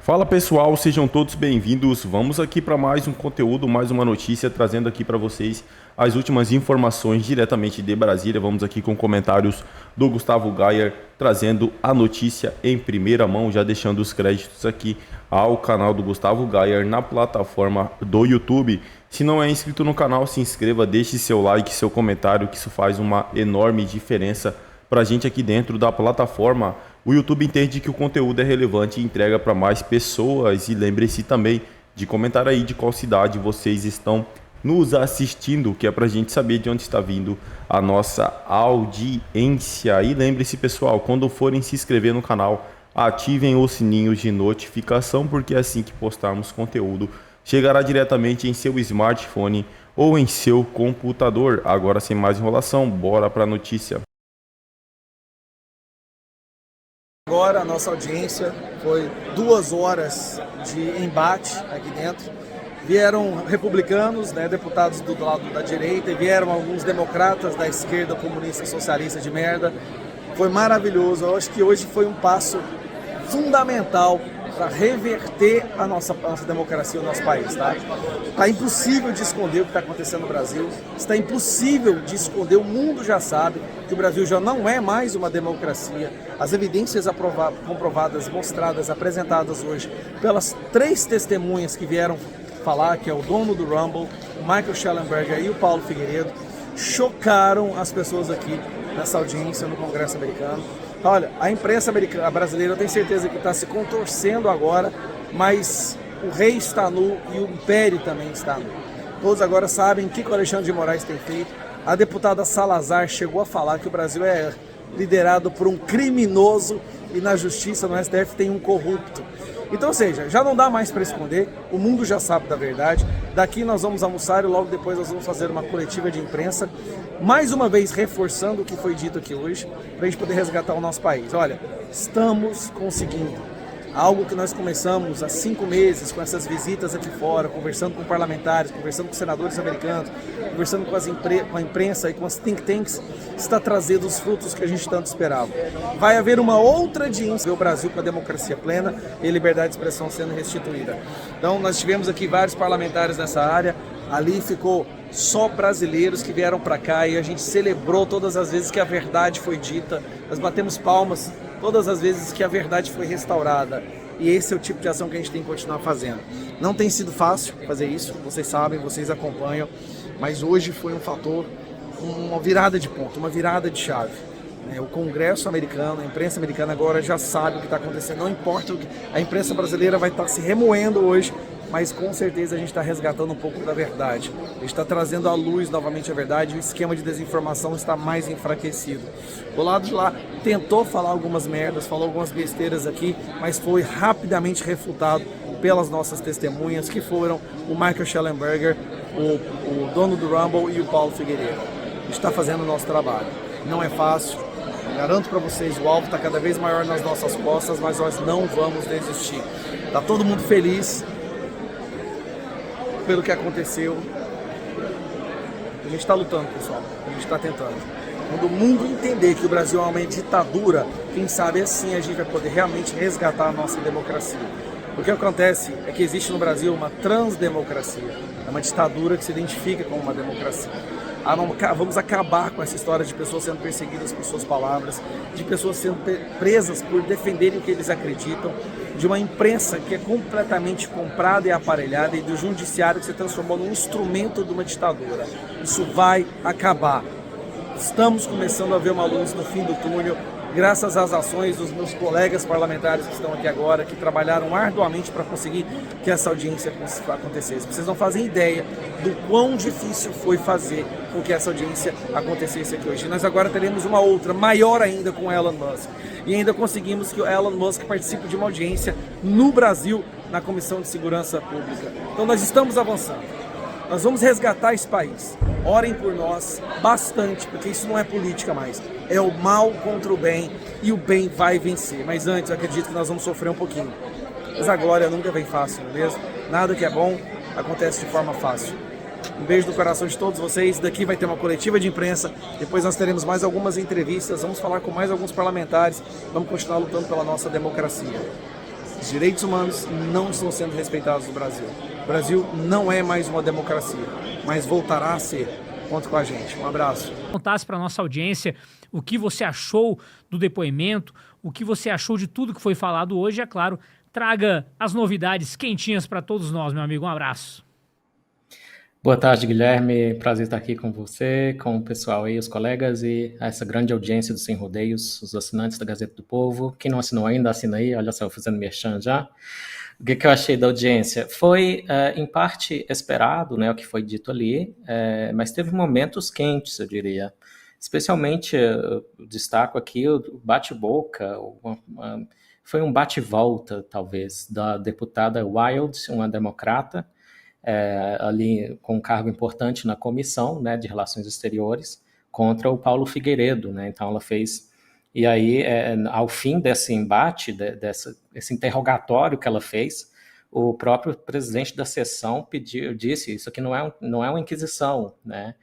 Fala pessoal, sejam todos bem-vindos. Vamos aqui para mais um conteúdo, mais uma notícia, trazendo aqui para vocês as últimas informações diretamente de Brasília. Vamos aqui com comentários do Gustavo Gayer, trazendo a notícia em primeira mão, já deixando os créditos aqui ao canal do Gustavo Gayer na plataforma do YouTube. Se não é inscrito no canal, se inscreva, deixe seu like, seu comentário, que isso faz uma enorme diferença para a gente aqui dentro da plataforma. O YouTube entende que o conteúdo é relevante e entrega para mais pessoas. E lembre-se também de comentar aí de qual cidade vocês estão nos assistindo, que é para a gente saber de onde está vindo a nossa audiência. E lembre-se, pessoal, quando forem se inscrever no canal, ativem o sininho de notificação, porque assim que postarmos conteúdo, chegará diretamente em seu smartphone ou em seu computador. Agora, sem mais enrolação, bora para a notícia. Agora a nossa audiência foi 2 horas de embate aqui dentro. Vieram republicanos, deputados do lado da direita, e vieram alguns democratas da esquerda comunista socialista de merda. Foi maravilhoso. Eu acho que hoje foi um passo fundamental para reverter a nossa democracia, o nosso país, tá? Está impossível de esconder o que está acontecendo no Brasil, está impossível de esconder, o mundo já sabe que o Brasil já não é mais uma democracia. As evidências comprovadas, mostradas, apresentadas hoje pelas 3 testemunhas que vieram falar, que é o dono do Rumble, o Michael Shellenberger e o Paulo Figueiredo, chocaram as pessoas aqui nessa audiência no Congresso americano. Olha, a imprensa americana, brasileira, eu tenho certeza que está se contorcendo agora, mas o rei está nu e o império também está nu. Todos agora sabem o que o Alexandre de Moraes tem feito. A deputada Salazar chegou a falar que o Brasil é liderado por um criminoso e na justiça, no STF, tem um corrupto. Então, ou seja, já não dá mais para esconder, o mundo já sabe da verdade. Daqui nós vamos almoçar e logo depois nós vamos fazer uma coletiva de imprensa, mais uma vez reforçando o que foi dito aqui hoje, para a gente poder resgatar o nosso país. Olha, estamos conseguindo algo que nós começamos há 5 meses com essas visitas aqui fora, conversando com parlamentares, conversando com senadores americanos, conversando com a imprensa e com as think tanks, está trazendo os frutos que a gente tanto esperava. Vai haver uma outra audiência do Brasil com a democracia plena e a liberdade de expressão sendo restituída. Então nós tivemos aqui vários parlamentares nessa área, ali ficou só brasileiros que vieram para cá e a gente celebrou todas as vezes que a verdade foi dita, nós batemos palmas todas as vezes que a verdade foi restaurada. E esse é o tipo de ação que a gente tem que continuar fazendo. Não tem sido fácil fazer isso, vocês sabem, vocês acompanham, mas hoje foi um fator, uma virada de ponto, uma virada de chave. O Congresso americano, a imprensa americana agora já sabe o que está acontecendo, não importa o que a imprensa brasileira vai estar se remoendo hoje, mas com certeza a gente está resgatando um pouco da verdade. A gente está trazendo à luz novamente a verdade, o esquema de desinformação está mais enfraquecido. O lado de lá tentou falar algumas merdas, falou algumas besteiras aqui, mas foi rapidamente refutado pelas nossas testemunhas, que foram o Michael Shellenberger, o dono do Rumble e o Paulo Figueiredo. A gente está fazendo o nosso trabalho. Não é fácil, garanto para vocês, o alvo está cada vez maior nas nossas costas, mas nós não vamos desistir. Está todo mundo feliz pelo que aconteceu. A gente está lutando, pessoal, a gente está tentando. Quando o mundo entender que o Brasil é uma ditadura, quem sabe assim a gente vai poder realmente resgatar a nossa democracia. O que acontece é que existe no Brasil uma transdemocracia, é uma ditadura que se identifica como uma democracia. Vamos acabar com essa história de pessoas sendo perseguidas por suas palavras, de pessoas sendo presas por defenderem o que eles acreditam, de uma imprensa que é completamente comprada e aparelhada e do judiciário que se transformou num instrumento de uma ditadura. Isso vai acabar. Estamos começando a ver uma luz no fim do túnel, graças às ações dos meus colegas parlamentares que estão aqui agora, que trabalharam arduamente para conseguir que essa audiência acontecesse. Vocês não fazem ideia do quão difícil foi fazer com que essa audiência acontecesse aqui hoje. E nós agora teremos uma outra, maior ainda, com o Elon Musk. E ainda conseguimos que o Elon Musk participe de uma audiência no Brasil, na Comissão de Segurança Pública. Então nós estamos avançando. Nós vamos resgatar esse país. Orem por nós bastante, porque isso não é política mais. É o mal contra o bem e o bem vai vencer. Mas antes, eu acredito que nós vamos sofrer um pouquinho. Mas a glória nunca vem fácil, não é mesmo? Nada que é bom acontece de forma fácil. Um beijo no coração de todos vocês. Daqui vai ter uma coletiva de imprensa. Depois nós teremos mais algumas entrevistas. Vamos falar com mais alguns parlamentares. Vamos continuar lutando pela nossa democracia. Os direitos humanos não estão sendo respeitados no Brasil. O Brasil não é mais uma democracia, mas voltará a ser. Conta com a gente. Um abraço. Contasse para nossa audiência o que você achou do depoimento, o que você achou de tudo que foi falado hoje, é claro, traga as novidades quentinhas para todos nós, meu amigo. Um abraço. Boa tarde, Guilherme. Prazer estar aqui com você, com o pessoal aí, os colegas e essa grande audiência do Sem Rodeios, os assinantes da Gazeta do Povo. Quem não assinou ainda, assina aí. Olha só, eu fazendo merchan já. O que eu achei da audiência? Foi, em parte, esperado, né, o que foi dito ali, mas teve momentos quentes, eu diria. Especialmente, eu destaco aqui o bate-boca, foi um bate-volta, talvez, da deputada Wild, uma democrata, ali com um cargo importante na comissão, né, de Relações Exteriores, contra o Paulo Figueiredo, né? Então ela fez, e aí ao fim desse embate, esse interrogatório que ela fez, o próprio presidente da sessão disse, isso aqui não é uma inquisição, né?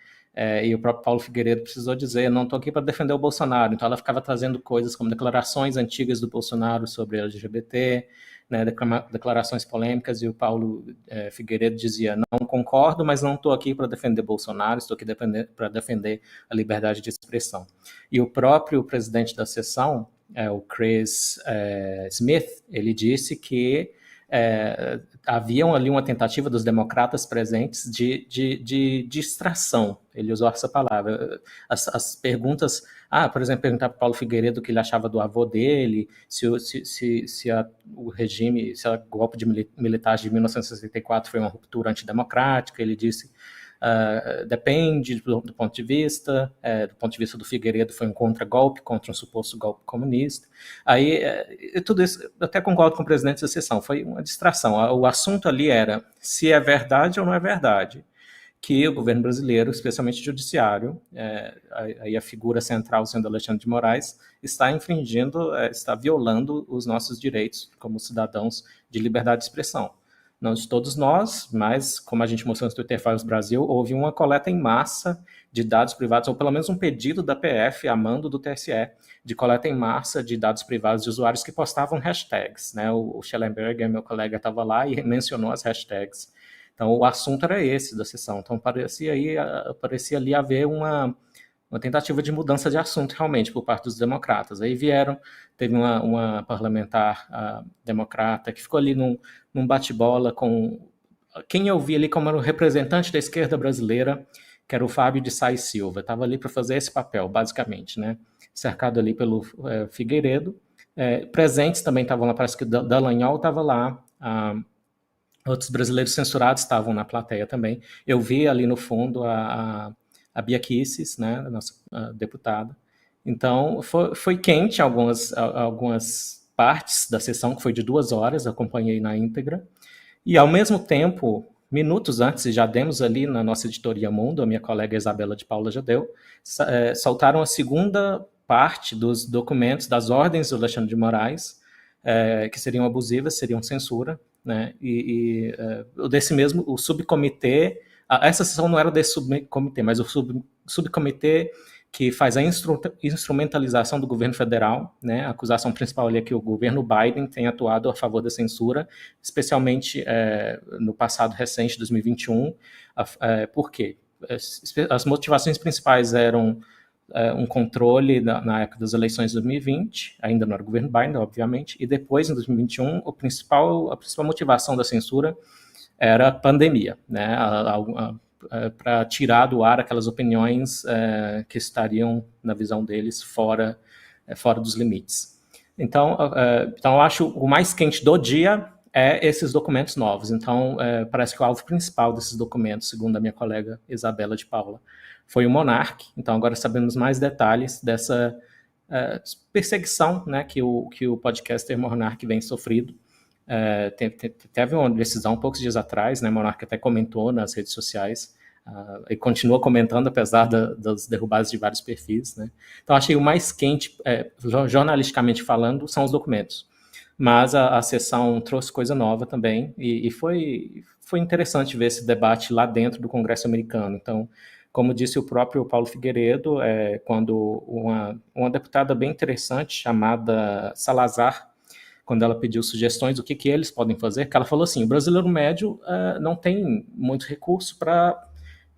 E o próprio Paulo Figueiredo precisou dizer, não estou aqui para defender o Bolsonaro. Então ela ficava trazendo coisas como declarações antigas do Bolsonaro sobre LGBT, né, declarações polêmicas, e o Paulo Figueiredo dizia, não concordo, mas não estou aqui para defender Bolsonaro, estou aqui para defender a liberdade de expressão. E o próprio presidente da sessão, o Chris Smith, ele disse que havia ali uma tentativa dos democratas presentes de distração, ele usou essa palavra. As perguntas, por exemplo, perguntar para o Paulo Figueiredo o que ele achava do avô dele, se o regime, se o golpe de militares de 1964 foi uma ruptura antidemocrática, ele disse, depende do ponto de vista do Figueiredo foi um contragolpe, contra um suposto golpe comunista. Aí, tudo isso, eu até concordo com o presidente da sessão, foi uma distração. O assunto ali era se é verdade ou não é verdade que o governo brasileiro, especialmente o judiciário, aí a figura central sendo Alexandre de Moraes, está infringindo, está violando os nossos direitos como cidadãos de liberdade de expressão. Não de todos nós, mas, como a gente mostrou no Twitter Files Brasil, houve uma coleta em massa de dados privados, ou pelo menos um pedido da PF, a mando do TSE, de coleta em massa de dados privados de usuários que postavam hashtags, né? O Schellenberger, meu colega, estava lá e mencionou as hashtags. Então, o assunto era esse da sessão. Então, parecia ali haver uma tentativa de mudança de assunto, realmente, por parte dos democratas. Aí teve uma parlamentar democrata que ficou ali num bate-bola com quem eu vi ali como era o representante da esquerda brasileira, que era o Fábio de Sá e Silva. Estava ali para fazer esse papel, basicamente, né? Cercado ali pelo Figueiredo. Presentes também estavam lá, parece que Dallagnol estava lá, outros brasileiros censurados estavam na plateia também. Eu vi ali no fundo a Bia Kicis, né, a nossa deputada. Então, foi quente algumas partes da sessão, que foi de 2 horas, acompanhei na íntegra. E, ao mesmo tempo, minutos antes, e já demos ali na nossa editoria Mundo, a minha colega Isabela de Paula já deu, soltaram a segunda parte dos documentos, das ordens do Alexandre de Moraes, que seriam abusivas, seriam censura, né? Desse mesmo, o subcomitê, essa sessão não era desse subcomitê, mas o subcomitê que faz a instrumentalização do governo federal, né? A acusação principal ali é que o governo Biden tem atuado a favor da censura, especialmente no passado recente, 2021. Por quê? As motivações principais eram um controle na época das eleições de 2020, ainda não era o governo Biden, obviamente, e depois, em 2021, a principal motivação da censura era a pandemia, né? Para tirar do ar aquelas opiniões que estariam, na visão deles, fora dos limites. Então, eu acho o mais quente do dia esses documentos novos. Então, parece que o alvo principal desses documentos, segundo a minha colega Isabela de Paula, foi o Monark. Então, agora sabemos mais detalhes dessa perseguição, né, que o podcaster Monark vem sofrido. Teve uma decisão poucos dias atrás, né, Monark até comentou nas redes sociais, e continua comentando, apesar das derrubadas de vários perfis, né. Então, achei o mais quente, jornalisticamente falando, são os documentos. Mas a sessão trouxe coisa nova também, e foi interessante ver esse debate lá dentro do Congresso americano. Então, como disse o próprio Paulo Figueiredo, quando uma deputada bem interessante, chamada Salazar, quando ela pediu sugestões do que eles podem fazer, que ela falou assim, o brasileiro médio não tem muito recurso para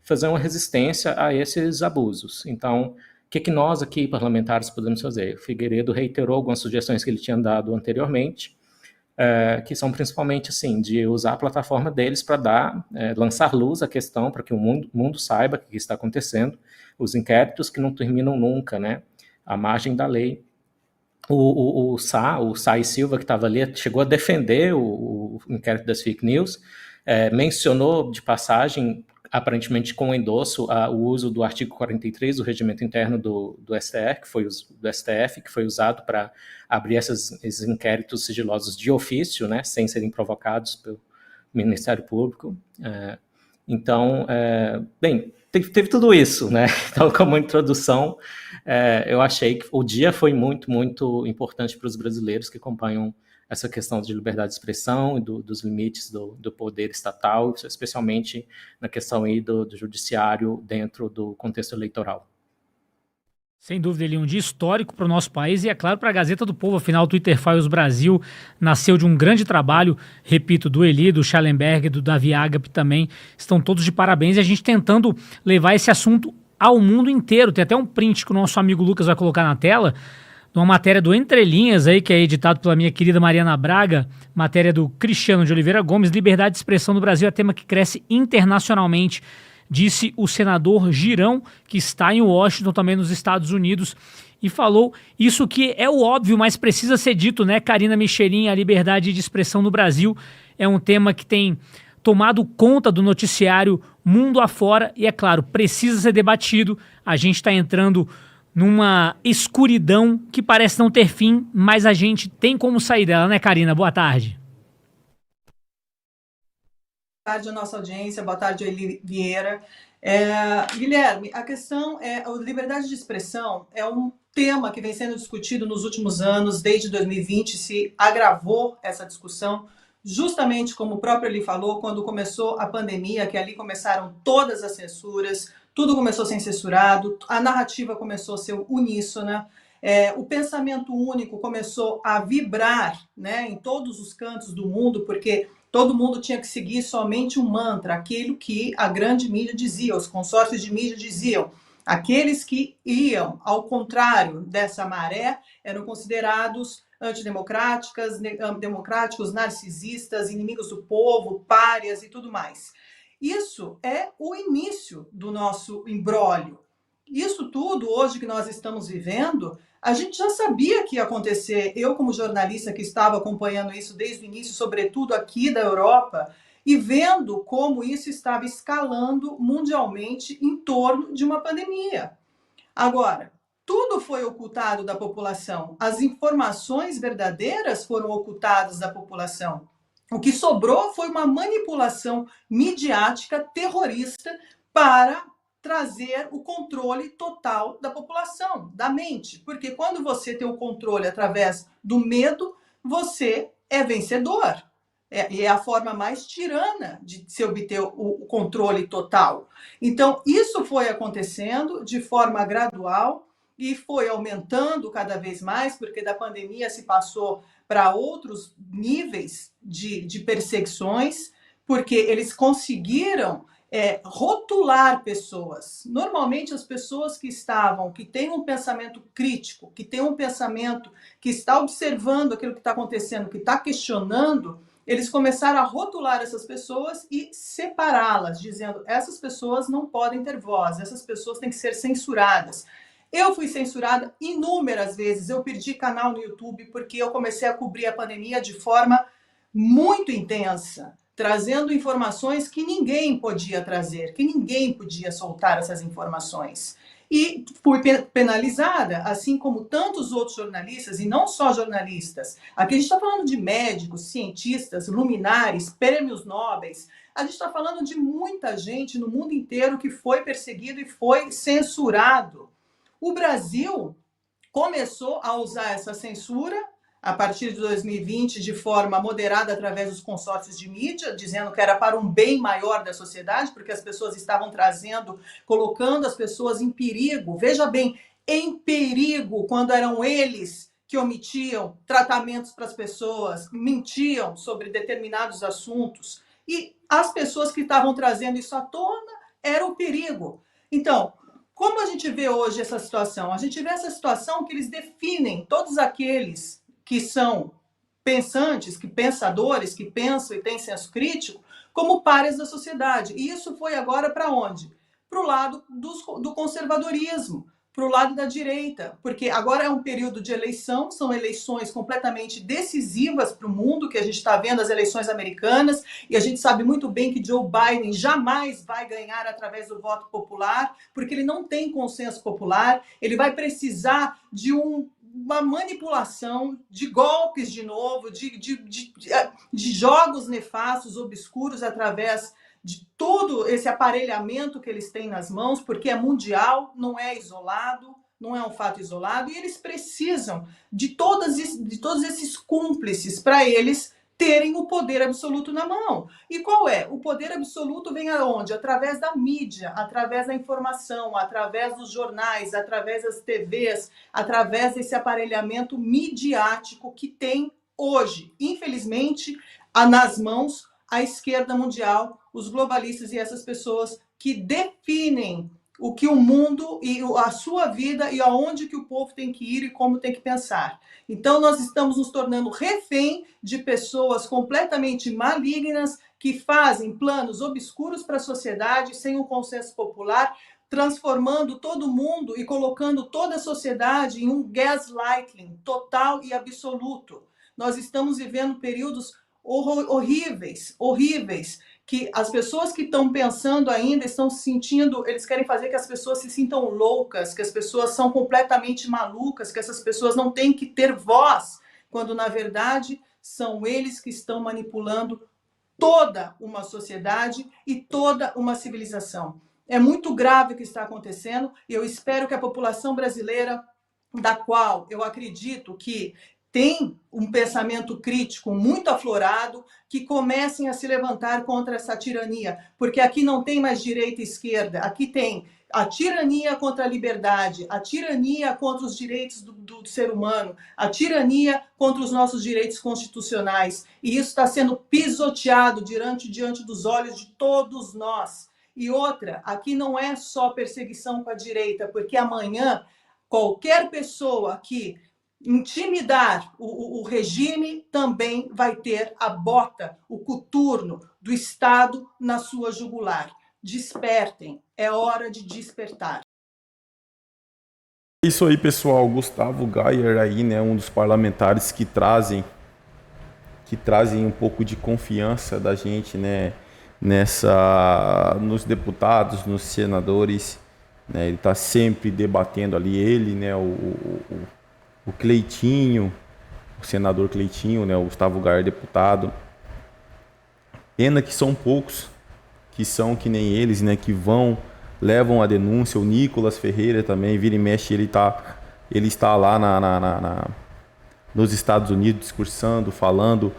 fazer uma resistência a esses abusos. Então, o que nós aqui, parlamentares, podemos fazer? O Figueiredo reiterou algumas sugestões que ele tinha dado anteriormente, que são principalmente assim, de usar a plataforma deles para lançar luz à questão, para que o mundo saiba o que está acontecendo, os inquéritos que não terminam nunca, né? À margem da lei. O Sá e Silva, que estava ali, chegou a defender o inquérito das fake news, mencionou de passagem, aparentemente com endosso, o uso do artigo 43 do regimento interno do STF, que foi usado para abrir esses inquéritos sigilosos de ofício, né, sem serem provocados pelo Ministério Público. Então, bem, teve tudo isso, né? Então, como introdução, eu achei que o dia foi muito, muito importante para os brasileiros que acompanham essa questão de liberdade de expressão e dos limites do poder estatal, especialmente na questão aí do judiciário dentro do contexto eleitoral. Sem dúvida, ele é um dia histórico para o nosso país e, é claro, para a Gazeta do Povo. Afinal, o Twitter Files Brasil nasceu de um grande trabalho, repito, do Eli, do Schallenberg, do Davi Agap também. Estão todos de parabéns e a gente tentando levar esse assunto ao mundo inteiro. Tem até um print que o nosso amigo Lucas vai colocar na tela, de uma matéria do Entre Linhas, aí, que é editado pela minha querida Mariana Braga, matéria do Cristiano de Oliveira Gomes. Liberdade de expressão no Brasil é tema que cresce internacionalmente, disse o senador Girão, que está em Washington, também nos Estados Unidos, e falou isso que é o óbvio, mas precisa ser dito, né, Karina Michelin? A liberdade de expressão no Brasil é um tema que tem tomado conta do noticiário mundo afora e, é claro, precisa ser debatido. A gente está entrando numa escuridão que parece não ter fim, mas a gente tem como sair dela, né, Karina? Boa tarde. Boa tarde à nossa audiência, boa tarde, Eli Vieira. Guilherme, a questão a liberdade de expressão é um tema que vem sendo discutido nos últimos anos, desde 2020 se agravou essa discussão, justamente como o próprio Eli falou, quando começou a pandemia, que ali começaram todas as censuras, tudo começou a ser censurado, a narrativa começou a ser uníssona, o pensamento único começou a vibrar, né, em todos os cantos do mundo, porque todo mundo tinha que seguir somente um mantra, aquilo que a grande mídia dizia, os consórcios de mídia diziam. Aqueles que iam ao contrário dessa maré eram considerados antidemocráticos, narcisistas, inimigos do povo, párias e tudo mais. Isso é o início do nosso imbróglio. Isso tudo, hoje que nós estamos vivendo, a gente já sabia que ia acontecer. Eu, como jornalista que estava acompanhando isso desde o início, sobretudo aqui da Europa, e vendo como isso estava escalando mundialmente em torno de uma pandemia. Agora, tudo foi ocultado da população. As informações verdadeiras foram ocultadas da população. O que sobrou foi uma manipulação midiática terrorista para trazer o controle total da população, da mente. Porque quando você tem o controle através do medo, você é vencedor. É a forma mais tirana de se obter o controle total. Então, isso foi acontecendo de forma gradual e foi aumentando cada vez mais, porque da pandemia se passou para outros níveis de perseguições, porque eles conseguiram rotular pessoas. Normalmente as pessoas que têm um pensamento crítico, que têm um pensamento que está observando aquilo que está acontecendo, que está questionando, eles começaram a rotular essas pessoas e separá-las, dizendo, essas pessoas não podem ter voz, essas pessoas têm que ser censuradas. Eu fui censurada inúmeras vezes, eu perdi canal no YouTube porque eu comecei a cobrir a pandemia de forma muito intensa, trazendo informações que ninguém podia trazer, que ninguém podia soltar essas informações. E fui penalizada, assim como tantos outros jornalistas, e não só jornalistas. Aqui a gente está falando de médicos, cientistas, luminares, prêmios nobres. A gente está falando de muita gente no mundo inteiro que foi perseguido e foi censurado. O Brasil começou a usar essa censura a partir de 2020, de forma moderada, através dos consórcios de mídia, dizendo que era para um bem maior da sociedade, porque as pessoas estavam colocando as pessoas em perigo. Veja bem, em perigo, quando eram eles que omitiam tratamentos para as pessoas, mentiam sobre determinados assuntos, e as pessoas que estavam trazendo isso à tona era o perigo. Então, como a gente vê hoje essa situação? A gente vê essa situação que eles definem todos aqueles que são pensantes, que pensadores, que pensam e têm senso crítico, como pares da sociedade. E isso foi agora para onde? Para o lado do conservadorismo, para o lado da direita, porque agora é um período de eleição, são eleições completamente decisivas para o mundo, que a gente está vendo as eleições americanas, e a gente sabe muito bem que Joe Biden jamais vai ganhar através do voto popular, porque ele não tem consenso popular, ele vai precisar de uma manipulação, de golpes de novo, de jogos nefastos, obscuros, através de todo esse aparelhamento que eles têm nas mãos, porque é mundial, não é isolado, não é um fato isolado, e eles precisam de todos esses cúmplices para eles terem o poder absoluto na mão. E qual é? O poder absoluto vem aonde? Através da mídia, através da informação, através dos jornais, através das TVs, através desse aparelhamento midiático que tem hoje, infelizmente, nas mãos a esquerda mundial, os globalistas e essas pessoas que definem o que o mundo e a sua vida e aonde que o povo tem que ir e como tem que pensar. Então nós estamos nos tornando refém de pessoas completamente malignas que fazem planos obscuros para a sociedade sem um consenso popular, transformando todo mundo e colocando toda a sociedade em um gaslighting total e absoluto. Nós estamos vivendo períodos horríveis, que as pessoas que estão pensando ainda estão se sentindo, eles querem fazer que as pessoas se sintam loucas, que as pessoas são completamente malucas, que essas pessoas não têm que ter voz, quando na verdade são eles que estão manipulando toda uma sociedade e toda uma civilização. É muito grave o que está acontecendo e eu espero que a população brasileira, da qual eu acredito que tem um pensamento crítico muito aflorado, que comecem a se levantar contra essa tirania, porque aqui não tem mais direita e esquerda, aqui tem a tirania contra a liberdade, a tirania contra os direitos do ser humano, a tirania contra os nossos direitos constitucionais, e isso está sendo pisoteado diante dos olhos de todos nós. E outra, aqui não é só perseguição com a direita, porque amanhã qualquer pessoa que intimidar o regime também vai ter a bota, o coturno do Estado na sua jugular. Despertem, é hora de despertar. É isso aí, pessoal. Gustavo Gayer aí, né, um dos parlamentares que trazem um pouco de confiança da gente, né, nos deputados, nos senadores, né, ele está sempre debatendo ali, ele, né, o Cleitinho, o senador Cleitinho, né, o Gustavo Gayer, deputado. Pena que são poucos que são que nem eles, né, que levam a denúncia. O Nicolas Ferreira também, vira e mexe, ele está lá nos Estados Unidos discursando, falando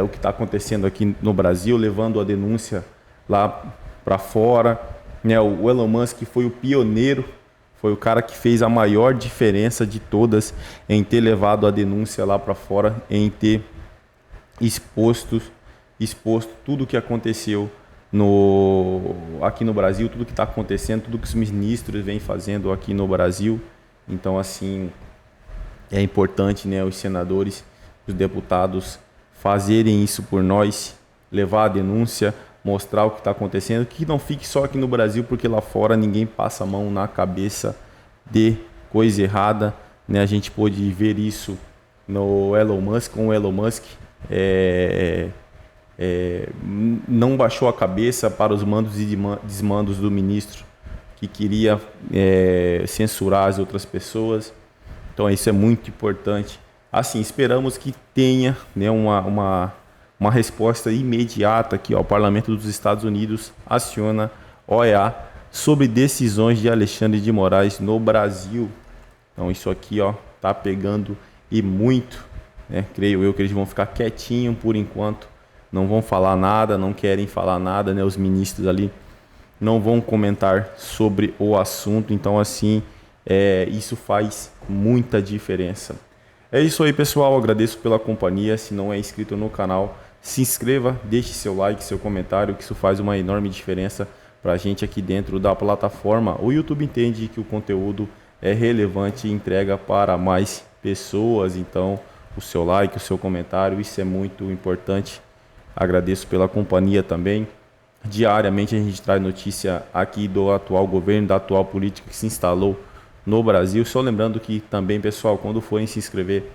o que está acontecendo aqui no Brasil, levando a denúncia lá para fora, né. O Elon Musk foi o pioneiro, foi o cara que fez a maior diferença de todas em ter levado a denúncia lá para fora, em ter exposto tudo o que aconteceu aqui no Brasil, tudo que está acontecendo, tudo que os ministros vêm fazendo aqui no Brasil. Então, assim, é importante, né, os senadores, os deputados fazerem isso por nós, levar a denúncia, mostrar o que está acontecendo, que não fique só aqui no Brasil, porque lá fora ninguém passa a mão na cabeça de coisa errada, né? A gente pôde ver isso no Elon Musk, com o Elon Musk, não baixou a cabeça para os mandos e desmandos do ministro, que queria censurar as outras pessoas. Então isso é muito importante. Assim, esperamos que tenha, né, uma resposta imediata aqui, ó. O Parlamento dos Estados Unidos aciona OEA sobre decisões de Alexandre de Moraes no Brasil. Então isso aqui, ó, tá pegando e muito, né? Creio eu que eles vão ficar quietinho por enquanto, não vão falar nada, não querem falar nada, né? Os ministros ali não vão comentar sobre o assunto. Então, assim, isso faz muita diferença. É isso aí, pessoal. Agradeço pela companhia. Se não é inscrito no canal, se inscreva, deixe seu like, seu comentário, que isso faz uma enorme diferença para a gente aqui dentro da plataforma. O YouTube entende que o conteúdo é relevante e entrega para mais pessoas. Então, o seu like, o seu comentário, isso é muito importante. Agradeço pela companhia também. Diariamente a gente traz notícia aqui do atual governo, da atual política que se instalou no Brasil. Só lembrando que também, pessoal, quando forem se inscrever,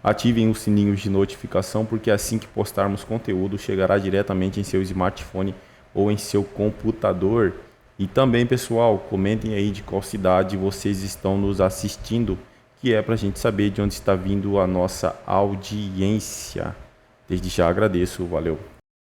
ativem os sininhos de notificação, porque assim que postarmos conteúdo, chegará diretamente em seu smartphone ou em seu computador. E também, pessoal, comentem aí de qual cidade vocês estão nos assistindo, que é para a gente saber de onde está vindo a nossa audiência. Desde já agradeço, valeu!